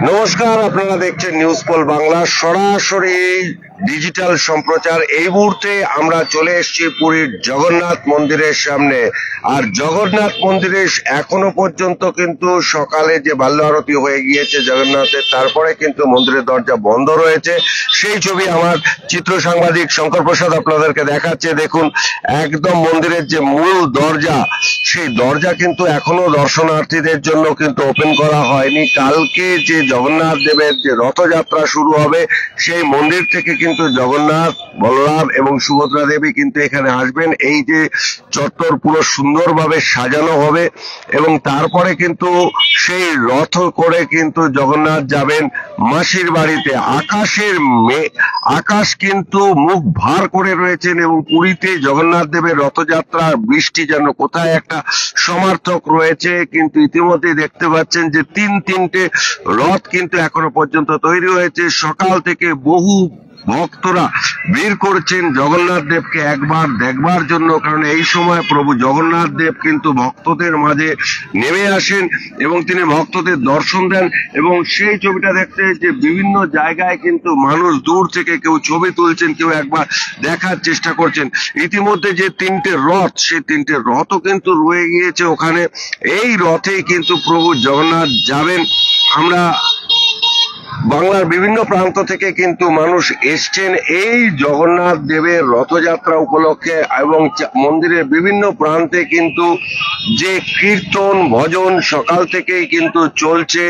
নমস্কার, আপনারা দেখছেন নিউজ পোল বাংলা সরাসরি ডিজিটাল সম্প্রচার। এই মুহূর্তে আমরা চলে এসেছি পুরীর জগন্নাথ মন্দিরের সামনে। আর জগন্নাথ মন্দিরে এখনো পর্যন্ত কিন্তু সকালে যে বাল্য আরতি হয়ে গিয়েছে জগন্নাথের, তারপরে কিন্তু মন্দিরের দরজা বন্ধ রয়েছে। সেই ছবি আমার চিত্র সাংবাদিক শঙ্কর প্রসাদ আপনাদেরকে দেখাচ্ছে। দেখুন, একদম মন্দিরের যে মূল দরজা, সেই দরজা কিন্তু এখনো দর্শনার্থীদের জন্য কিন্তু ওপেন করা হয়নি। কালকে যে জগন্নাথ দেবের যে রথযাত্রা শুরু হবে, সেই মন্দির থেকে কিন্তু জগন্নাথ, বলরাম এবং সুভদ্রা দেবী কিন্তু এখানে আসবেন। এই যে চত্বর পুরো সুন্দরভাবে সাজানো হবে এবং তারপরে কিন্তু সেই রথ করে কিন্তু জগন্নাথ যাবেন মাসির বাড়িতে। আকাশ কিন্তু মুখ ভার করে রয়েছেন এবং পুরীতে জগন্নাথ দেবের রথযাত্রার বৃষ্টি যেন কোথায় একটা সমার্থক রয়েছে। কিন্তু ইতিমধ্যে দেখতে পাচ্ছেন যে তিনটে রথ কিন্তু এখনো পর্যন্ত তৈরি হয়েছে। সকাল থেকে বহু ভক্তরা ভিড় করছেন জগন্নাথ দেবকে একবার দেখবার জন্য, কারণ এই সময় প্রভু জগন্নাথ দেব কিন্তু ভক্তদের মাঝে নেমে আসেন এবং তিনি ভক্তদের দর্শন দেন। এবং সেই ছবিটা দেখতে যে বিভিন্ন জায়গায় কিন্তু মানুষ দূর থেকে কেউ ছবি তুলছেন, কেউ একবার দেখার চেষ্টা করছেন। ইতিমধ্যে যে তিনটে রথ, সেই তিনটে রথও কিন্তু রয়ে গিয়েছে ওখানে। এই রথেই কিন্তু প্রভু জগন্নাথ যাবেন। আমরা বাংলার বিভিন্ন প্রান্ত থেকে কিন্তু মানুষ এসছেন এই জগন্নাথ দেবের রথযাত্রা উপলক্ষে। এবং মন্দিরের বিভিন্ন প্রান্তে কিন্তু যে কীর্তন ভজন সকাল থেকেই কিন্তু চলছে,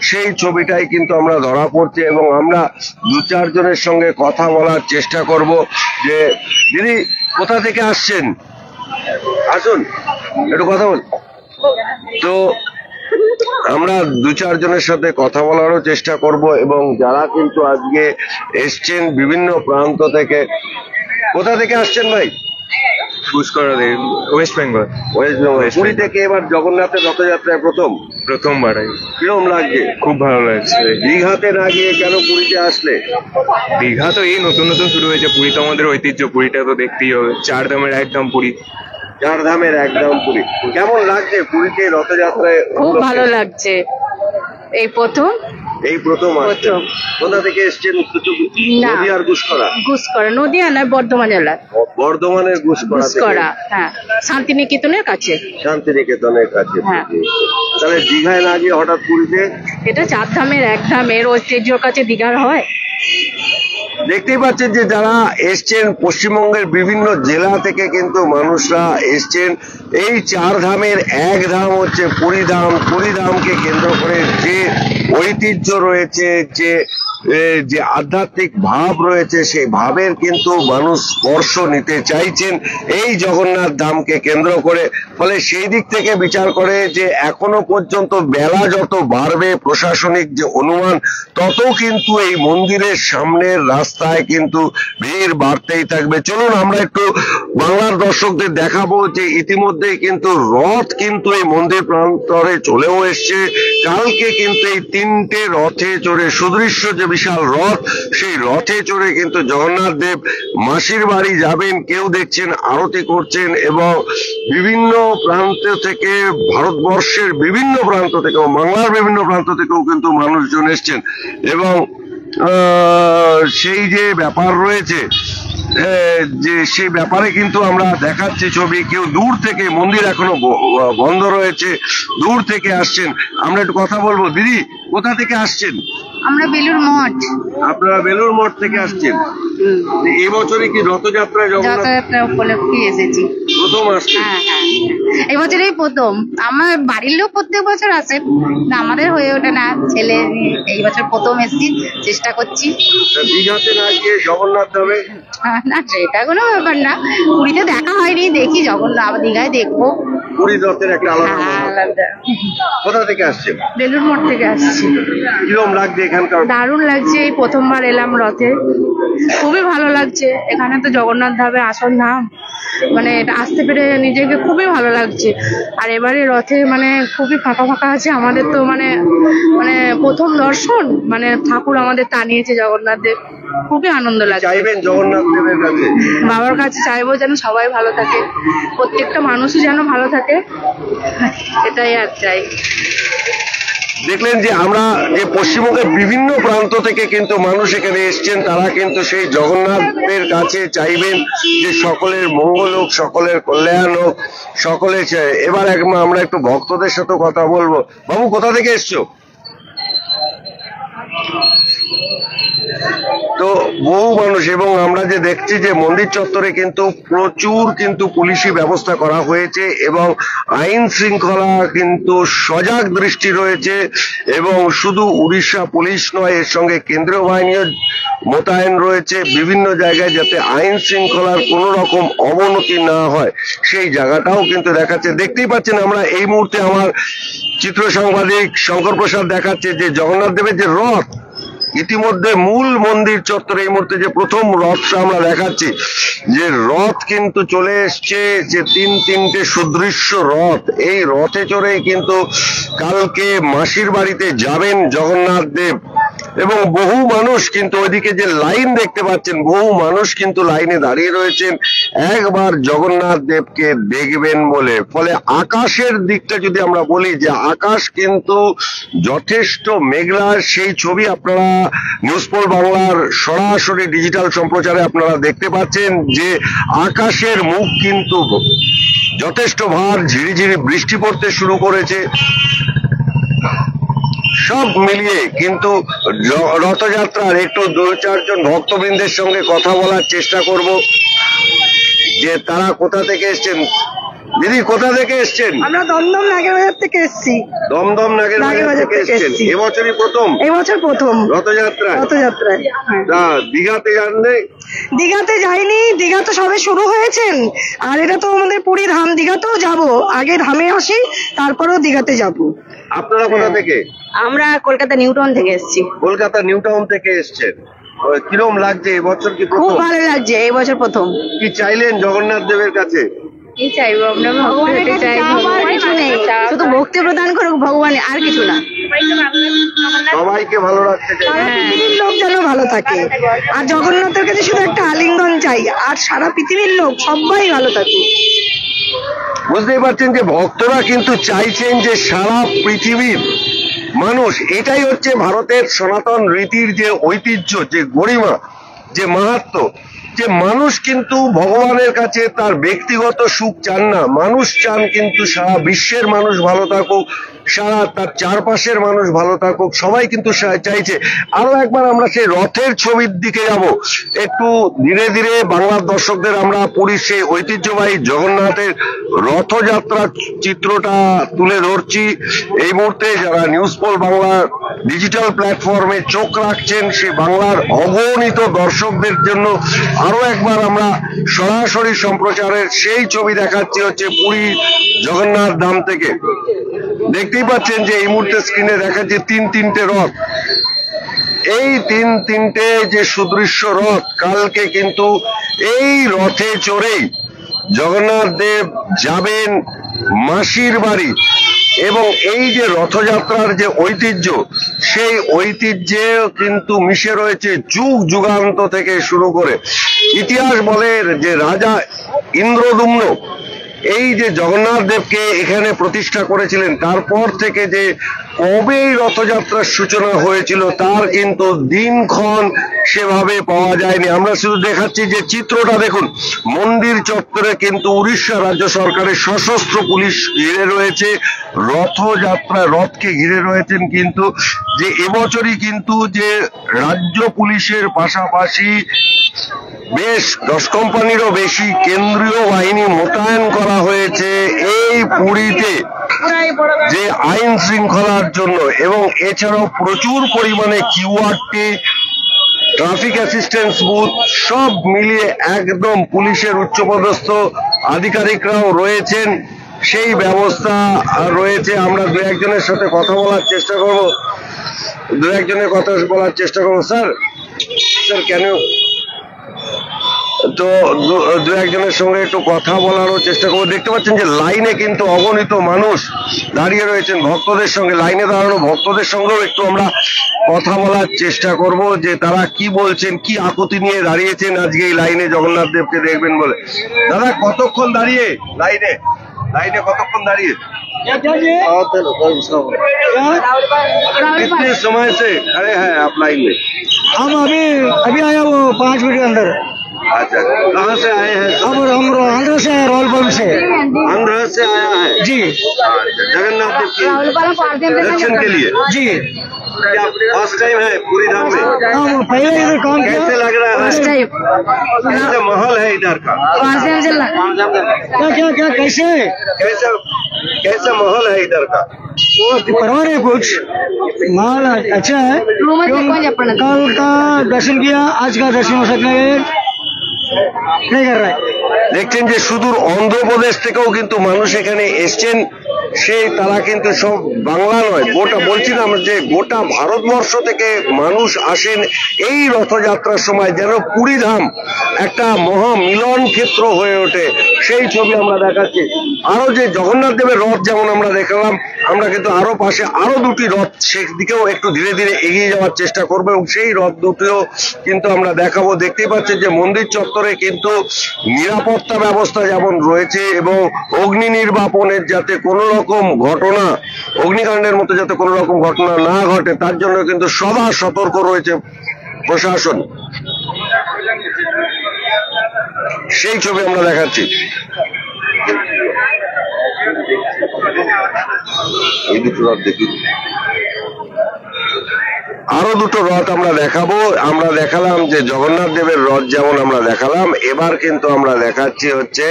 সেই ছবিটাই কিন্তু আমরা ধরা পড়ছে। এবং আমরা দু চারজনের সঙ্গে কথা বলার চেষ্টা করব। যে দিদি, কোথা থেকে আসছেন? আসুন একটু কথা বল। তো আমরা দু চারজনের সাথে কথা বলারও চেষ্টা করব এবং যারা কিন্তু আজকে এসছেন বিভিন্ন প্রান্ত থেকে। কোথা থেকে আসছেন ভাই? পুষ্করা দেব, ওয়েস্ট বেঙ্গল। পুরী থেকে এবার জগন্নাথের রথযাত্রায় প্রথমবার। কিরম লাগছে? খুব ভালো লাগছে। দীঘাতে না গিয়ে কেন পুরীতে আসলে? দীঘা তো এই নতুন নতুন শুরু হয়েছে, পুরী তো আমাদের ঐতিহ্য, পুরীটা তো দেখতেই হবে। চার ধামের একদম পুরী। চার ধামের একদম পুরী। কেমন লাগছে পুরীতে রথযাত্রায়? খুব ভালো লাগছে। এই প্রথম কোথা থেকে এসছেন? নদীয়ার গুসকরা, নদীয়া নয়, বর্ধমান জেলা। বর্ধমানের গুসকরা, হ্যাঁ, শান্তিনিকেতনের কাছে। হ্যাঁ। তাহলে দীঘায় না গিয়ে হঠাৎ পুরীতে? এটা চার ধামের এক ধামের ঐতিহ্যর কাছে দীঘার হয়। দেখতেই পাচ্ছেন যে যারা এসছেন পশ্চিমবঙ্গের বিভিন্ন জেলা থেকে কিন্তু মানুষরা এসছেন। এই চার ধামের এক ধাম হচ্ছে পুরী ধাম। পুরী ধামকে কেন্দ্র করে যে ঐতিহ্য রয়েছে, যে আধ্যাত্মিক ভাব রয়েছে, সেই ভাবের কিন্তু মানুষ স্পর্শ নিতে চাইছেন এই জগন্নাথ ধামকে কেন্দ্র করে। ফলে সেই দিক থেকে বিচার করে যে এখনো পর্যন্ত বেলা যত বাড়বে, প্রশাসনিক যে অনুমান, তত কিন্তু এই মন্দিরের সামনের রাস্তায় কিন্তু ভিড় বাড়তেই থাকবে। চলুন আমরা একটু বাংলার দর্শকদের দেখাবো যে ইতিমধ্যেই কিন্তু রথ কিন্তু এই মন্দির প্রান্তরে চলেও এসছে। কালকে কিন্তু এই তিনটে রথে চড়ে, সুদৃশ্য যে বিশাল রথ, সেই রথে চড়ে কিন্তু জগন্নাথ দেব মাসির বাড়ি যাবেন। কেউ দেখছেন আরতি করছেন এবং বিভিন্ন প্রান্ত থেকে, ভারতবর্ষের বিভিন্ন প্রান্ত থেকে, বাংলার বিভিন্ন প্রান্ত থেকেও কিন্তু মানুষজন এসছেন। এবং সেই যে ব্যাপার রয়েছে, যে সেই ব্যাপারে কিন্তু আমরা দেখাচ্ছি ছবি। কেউ দূর থেকে, মন্দির এখনো বন্ধ রয়েছে, দূর থেকে আসছেন। আমরা একটু কথা বলবো। দিদি, কোথা থেকে আসছেন? আমরা বেলুর মঠ। আপনারা বেলুর মঠ থেকে আসছেন? এই বছরে কি রথযাত্রায় রথযাত্রা উপলক্ষে এসেছি। প্রথম আসছেন? হ্যাঁ, এই বছরই প্রথম। আমার বাড়ির লোক প্রত্যেক বছর আসে, আমাদের হয়ে ওঠে না। ছেলে এই বছর প্রথম এসেছি, চেষ্টা করছি। দীঘাতে না গিয়ে জগন্নাথ ধামে? না, সেটা কোনো ব্যাপার না। পুরীতে দেখা হয়নি, দেখি জগন্নাথ, দীঘায় দেখবো। পুরী রথের একটা আলাদা। কোথা থেকে আসছেন? বেলুর মঠ থেকে আসছি। কিরকম লাগছে এখানকার? দারুণ লাগছে। এই প্রথমবার এলাম রথে, খুবই ভালো লাগছে। এখানে তো জগন্নাথ ধামের আসল ধাম, মানে এটা আসতে পেরে নিজেকে খুবই ভালো লাগছে। আর এবারে রথে মানে খুবই ফাঁকা ফাঁকা আছে। আমাদের তো মানে প্রথম দর্শন, মানে ঠাকুর আমাদের টানিয়েছে জগন্নাথ দেব, খুবই আনন্দ লাগছে। চাইবেন জগন্নাথ দেবের কাছে, বাবার কাছে চাইবো যেন সবাই ভালো থাকে, প্রত্যেকটা মানুষই যেন ভালো থাকে, এটাই আর চাই। দেখলেন যে আমরা যে পশ্চিমবঙ্গের বিভিন্ন প্রান্ত থেকে কিন্তু মানুষ এখানে এসছেন, তারা কিন্তু সেই জগন্নাথের কাছে চাইবেন যে সকলের মঙ্গল হোক, সকলের কল্যাণ হোক, সকলে চায়। এবার আমরা একটু ভক্তদের সাথে কথা বলবো। বাবু, কোথা থেকে এসছো? তো বহু মানুষ, এবং আমরা যে দেখছি যে মন্দির চত্বরে কিন্তু প্রচুর কিন্তু পুলিশি ব্যবস্থা করা হয়েছে এবং আইন শৃঙ্খলা কিন্তু সজাগ দৃষ্টি রয়েছে। এবং শুধু উড়িষ্যা পুলিশ নয়, এর সঙ্গে কেন্দ্রীয় বাহিনীও মোতায়েন রয়েছে বিভিন্ন জায়গায়, যাতে আইন শৃঙ্খলার কোনো রকম অবনতি না হয় সেই জায়গাটাও কিন্তু দেখাচ্ছে। দেখতেই পাচ্ছেন আমরা এই মুহূর্তে আমার চিত্র সাংবাদিক শঙ্কর প্রসাদ দেখাচ্ছে যে জগন্নাথ দেবের যে রথ ইতিমধ্যে মূল মন্দির চত্বরে এই মুহূর্তে যে প্রথম রথটা আমরা দেখাচ্ছি, যে রথ কিন্তু চলে এসছে, যে তিনটে সুদৃশ্য রথ। এই রথে চড়ে কিন্তু কালকে মাসির বাড়িতে যাবেন জগন্নাথ দেব। এবং বহু মানুষ কিন্তু ওইদিকে যে লাইন দেখতে পাচ্ছেন, বহু মানুষ কিন্তু লাইনে দাঁড়িয়ে রয়েছেন একবার জগন্নাথ দেবকে দেখবেন বলে। ফলে আকাশের দিকটা যদি আমরা বলি, যে আকাশ কিন্তু যথেষ্ট মেঘলা, সেই ছবি আপনারা নিউজ পোল বাংলার সরাসরি ডিজিটাল সম্প্রচারে আপনারা দেখতে পাচ্ছেন যে আকাশের মুখ কিন্তু যথেষ্ট ভার, ঝিরিঝিরি বৃষ্টি পড়তে শুরু করেছে। সব মিলিয়ে কিন্তু রথযাত্রার একটু 2-4 জন ভক্তবৃন্দের সঙ্গে কথা বলার চেষ্টা করব যে তারা কোথা থেকে এসছেন। দিদি, কোথা থেকে এসছেন? আমরা দমদম নাগেরবাজার থেকে এসেছি। দমদম নাগেরবাজার থেকে এসছেন? এবছরই প্রথম? এবছর প্রথম রথযাত্রায়। তা দীঘাতে যাননি? দীঘাতে যাইনি, দীঘা তো সবে শুরু হয়েছেন, আর এটা তো আমাদের পুরী ধাম, দীঘাতেও যাবো। আগে ধামে আসি, তারপরেও দীঘাতে যাবো। আপনারা কোথা থেকে? আমরা কলকাতা নিউ টাউন থেকে এসেছি। কলকাতা নিউ টাউন থেকে এসছেন। কিরকম লাগছে এবছর? কি খুব ভালো লাগছে, এই বছর প্রথম। কি চাইলেন জগন্নাথ দেবের কাছে? কি চাইবো আমরা? ভগবানের কাছে চাওয়ার কিছু নেই, শুধু ভক্তি প্রদান করুক ভগবান, আর কিছু না। সবাইকে ভালো রাখতে চাই, সারা পৃথিবীর লোক যেন ভালো থাকে, আর জগন্নাথের কাছে শুধু একটা আলিঙ্গন চাই, আর সারা পৃথিবীর লোক সবাই ভালো থাকে। বুঝতেই পারছেন যে ভক্তরা কিন্তু চাইছেন যে সারা পৃথিবীর মানুষ, এটাই হচ্ছে ভারতের সনাতন রীতির যে ঐতিহ্য, যে গরিমা, যে মাহাত্ম্য, যে মানুষ কিন্তু ভগবানের কাছে তার ব্যক্তিগত সুখ চান না, মানুষ চান কিন্তু সারা বিশ্বের মানুষ ভালো থাকুক, সারা তার চারপাশের মানুষ ভালো থাকুক, সবাই কিন্তু চাইছে। আরো একবার আমরা সেই রথের ছবির দিকে যাব, একটু ধীরে ধীরে বাংলার দর্শকদের আমরা পুরীর সেই ঐতিহ্যবাহী জগন্নাথের রথযাত্রার চিত্রটা তুলে ধরছি। এই মুহূর্তে যারা নিউজ পোল বাংলার ডিজিটাল প্ল্যাটফর্মে চোখ রাখছেন, সেই বাংলার অগণিত দর্শকদের জন্য আরো একবার আমরা সরাসরি সম্প্রচারের সেই ছবি দেখাচ্ছি, হচ্ছে পুরী জগন্নাথ ধাম থেকে। দেখতেই পাচ্ছেন যে এই মুহূর্তে স্ক্রিনে দেখাচ্ছে তিনটে রথ। এই তিনটে যে সুদৃশ্য রথ, কালকে কিন্তু এই রথে চড়েই জগন্নাথ দেব যাবেন মাসির বাড়ি। এবং এই যে রথযাত্রার যে ঐতিহ্য, সেই ঐতিহ্যে কিন্তু মিশে রয়েছে যুগ যুগান্ত থেকে শুরু করে। ইতিহাস বলে যে রাজা ইন্দ্রদুম্ন এই যে জগন্নাথ দেবকে এখানে প্রতিষ্ঠা করেছিলেন, তারপর থেকে যে কবে রথযাত্রার সূচনা হয়েছিল তার কিন্তু দিনক্ষণ সেভাবে পাওয়া যায়নি। আমরা শুধু দেখাচ্ছি যে চিত্রটা দেখুন, মন্দির চত্বরে কিন্তু উড়িষ্যা রাজ্য সরকারের সশস্ত্র পুলিশ ঘিরে রয়েছে রথকে ঘিরে রয়েছেন। কিন্তু যে এবছরই কিন্তু যে রাজ্য পুলিশের পাশাপাশি বেশ 10 কোম্পানিরও বেশি কেন্দ্রীয় বাহিনী মোতায়েন করা হয়েছে এই পুরীতে যে আইন শৃঙ্খলার জন্য। এবং এছাড়াও প্রচুর পরিমাণে কিউআরটি, ট্রাফিক অ্যাসিস্ট্যান্স বুথ, সব মিলিয়ে একদম পুলিশের উচ্চপদস্থ আধিকারিকরাও রয়েছেন, সেই ব্যবস্থা রয়েছে। আমরা দু একজনের সাথে কথা বলার চেষ্টা করবো। স্যার কেন তো দু একজনের সঙ্গে একটু কথা বলারও চেষ্টা করবো। দেখতে পাচ্ছেন যে লাইনে কিন্তু অগণিত মানুষ দাঁড়িয়ে রয়েছেন, ভক্তদের সঙ্গে লাইনে দাঁড়ানো ভক্তদের সঙ্গেও একটু আমরা কথা বলার চেষ্টা করব যে তারা কি বলছেন, কি আকুতি নিয়ে দাঁড়িয়েছেন আজকে এই লাইনে জগন্নাথ দেবকে দেখবেন বলে। দাদা, কতক্ষণ দাঁড়িয়ে লাইনে? लाइने कतक्षण दाड़िए राहुल कितने समय से खड़े हैं आप लाइन में? हम अभी आया वो 5 मिनट के अंदर। अच्छा, कहाँ से आए हैं? हम आंध्र से आए, रोलपम से। आंध्र से आया है जी। जगन्नाथ देव के दर्शन के लिए जी। क्या फर्स्ट टाइम है पूरी धाम में? हम पहले इधर काम किया। कैसे लग रहा है? कैसे माहौल है इधर का? क्या कैसे कैसे माहौल है इधर का? परवाह नहीं कुछ, माहौल अच्छा है। कल का दर्शन किया, आज का दर्शन हो सकता है नहीं कर रहा है। দেখছেন যে সুদূর অন্ধ্রপ্রদেশ থেকেও কিন্তু মানুষ এখানে এসছেন, সেই তারা কিন্তু সব বাংলা নয়, গোটা বলছিলাম যে গোটা ভারতবর্ষ থেকে মানুষ আসেন এই রথযাত্রার সময়, যেন পুরী ধাম একটা মহা মিলন ক্ষেত্র হয়ে ওঠে, সেই ছবি আমরা দেখাচ্ছি। আরো যে জগন্নাথ দেবের রথ যেমন আমরা দেখলাম, আমরা কিন্তু আরো পাশে আরো দুটি রথ, সেদিকেও একটু ধীরে ধীরে এগিয়ে যাওয়ার চেষ্টা করবো এবং সেই রথ দুটিও কিন্তু আমরা দেখাবো। দেখতেই পাচ্ছেন যে মন্দির চত্বরে কিন্তু নিরাপত্তা ব্যবস্থা যেমন রয়েছে এবং অগ্নি নির্বাপনের যাতে কোনো রকম ঘটনা, অগ্নিকাণ্ডের মতো যাতে কোনো রকম ঘটনা না ঘটে, তার জন্য কিন্তু সদা সতর্ক রয়েছে প্রশাসন। সেই ছবি আমরা দেখাচ্ছি। এই দুটো রথ দেখি, আরো দুটো রথ আমরা দেখাবো। আমরা দেখালাম যে জগন্নাথ দেবের রথ যেমন আমরা দেখালাম, এবার কিন্তু আমরা দেখাচ্ছি হচ্ছে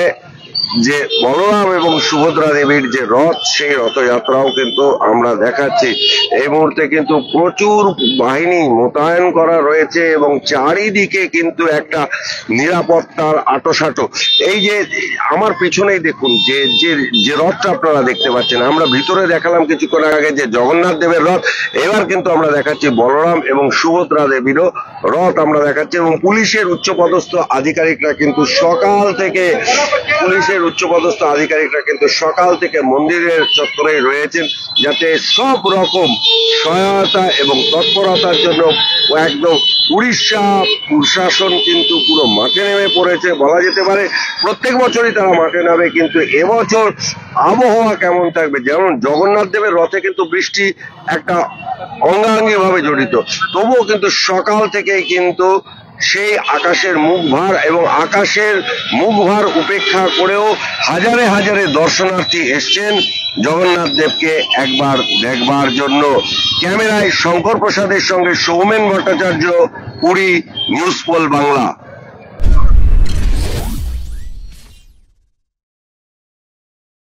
যে বলরাম এবং সুভদ্রা দেবীর যে রথ, সেই রথযাত্রাও কিন্তু আমরা দেখাচ্ছি। এই মুহূর্তে কিন্তু প্রচুর বাহিনী মোতায়েন করা রয়েছে এবং চারিদিকে কিন্তু একটা নিরাপত্তার আটোসাটো। এই যে আমার পিছনেই দেখুন যে যে রথটা আপনারা দেখতে পাচ্ছেন, আমরা ভিতরে দেখালাম কিছুক্ষণ আগে যে জগন্নাথ দেবের রথ, এবার কিন্তু আমরা দেখাচ্ছি বলরাম এবং সুভদ্রা দেবীরও রথ আমরা দেখাচ্ছি। এবং পুলিশের উচ্চপদস্থ আধিকারিকরা কিন্তু সকাল থেকে সকাল থেকে মন্দিরের চত্বরে রয়েছেন, যাতে সব রকম সহায়তা এবং তৎপরতার জন্য একদম উড়িষ্যা প্রশাসন কিন্তু পুরো মাঠে নেমে পড়েছে বলা যেতে পারে। প্রত্যেক বছরই তারা মাঠে নামে, কিন্তু এবছর আবহাওয়া কেমন থাকবে, যেমন জগন্নাথ দেবের রথে কিন্তু বৃষ্টি একটা অঙ্গাঙ্গি ভাবে জড়িত, তবুও কিন্তু সকাল থেকেই কিন্তু সেই আকাশের মুখ ভার এবং আকাশের মুখ ভার উপেক্ষা করেও হাজারে হাজারে দর্শনার্থী এসছেন জগন্নাথ দেবকে একবার দেখবার জন্য। ক্যামেরায় শঙ্কর প্রসাদের সঙ্গে সৌমেন ভট্টাচার্য, পুরী, নিউজ পোল বাংলা।